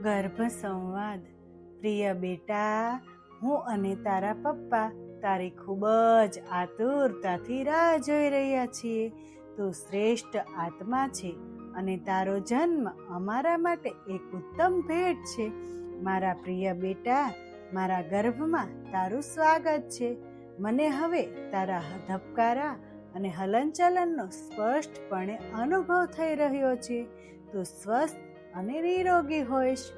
ગર્ભ સંવાદ. પ્રિય બેટા, હું અને તારા પપ્પા તારી ખૂબ જ આતુરતાથી રાહ જોઈ રહ્યા છીએ. તું શ્રેષ્ઠ આત્મા છે અને તારો જન્મ અમારા માટે એક ઉત્તમ ભેટ છે. મારા પ્રિય બેટા, મારા ગર્ભમાં તારું સ્વાગત છે. મને હવે તારા ધબકારા અને હલનચલનનો સ્પષ્ટપણે અનુભવ થઈ રહ્યો છે. તું સ્વસ્થ અને નિરોગી હોઈશ.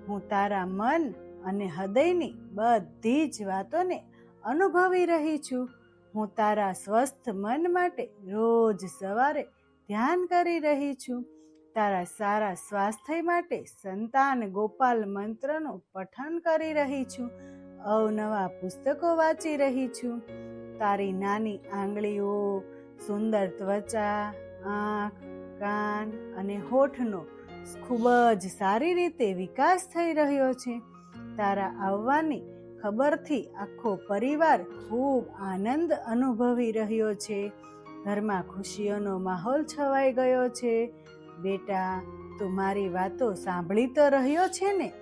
હું તારા મન અને હૃદયની બધી જ વાતોને અનુભવી રહી છું. હું તારા સ્વસ્થ મન માટે રોજ સવારે ધ્યાન કરી રહી છું. તારા સારા સ્વાસ્થ્ય માટે સંતાન ગોપાલ મંત્રનું પઠન કરી રહી છું. અવનવા પુસ્તકો વાંચી રહી છું. તારી નાની આંગળીઓ, સુંદર ત્વચા, આંખ, કાન અને હોઠનો ખૂબ જ સારી રીતે વિકાસ થઈ રહ્યો છે. તારા આવવાની ખબરથી આખો પરિવાર ખૂબ આનંદ અનુભવી રહ્યો છે. ઘરમાં ખુશીઓનો માહોલ છવાઈ ગયો છે. બેટા, તું મારી વાતો સાંભળી તો રહ્યો છે ને?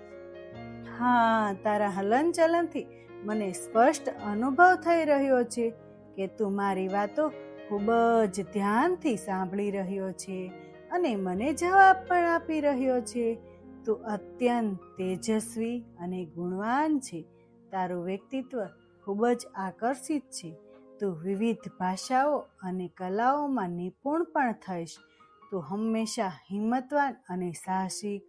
હા, તારા હલનચલનથી મને સ્પષ્ટ અનુભવ થઈ રહ્યો છે કે તું મારી વાતો ખૂબ જ ધ્યાનથી સાંભળી રહ્યો છે અને મને જવાબ પણ આપી રહ્યો છે. તું અત્યંત તેજસ્વી અને ગુણવાન છે. તારું વ્યક્તિત્વ ખૂબ જ આકર્ષિત છે. તું વિવિધ ભાષાઓ અને કલાઓમાં નિપુણ પણ થઈશ. તું હંમેશા હિંમતવાન અને સાહસિક,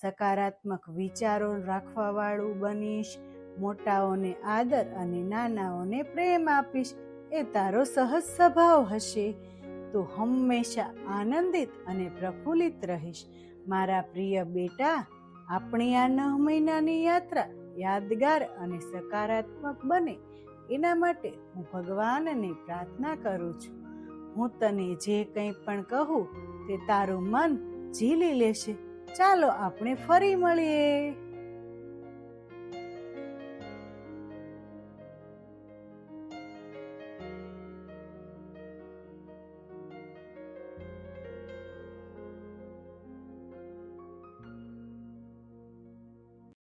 સકારાત્મક વિચારો રાખવાવાળું બનીશ. મોટાઓને આદર અને નાનાઓને પ્રેમ આપીશ. એ તારો સહજ સ્વભાવ હશે. તું હંમેશા આનંદિત અને પ્રફુલ્લિત રહીશ. મારા પ્રિય બેટા, આપણી આ 9 મહિનાની યાત્રા યાદગાર અને સકારાત્મક બને એના માટે હું ભગવાનને પ્રાર્થના કરું છું. હું તને જે કંઈ પણ કહું તે તારું મન ઝીલી લેશે. ચાલો આપણે ફરી મળીએ.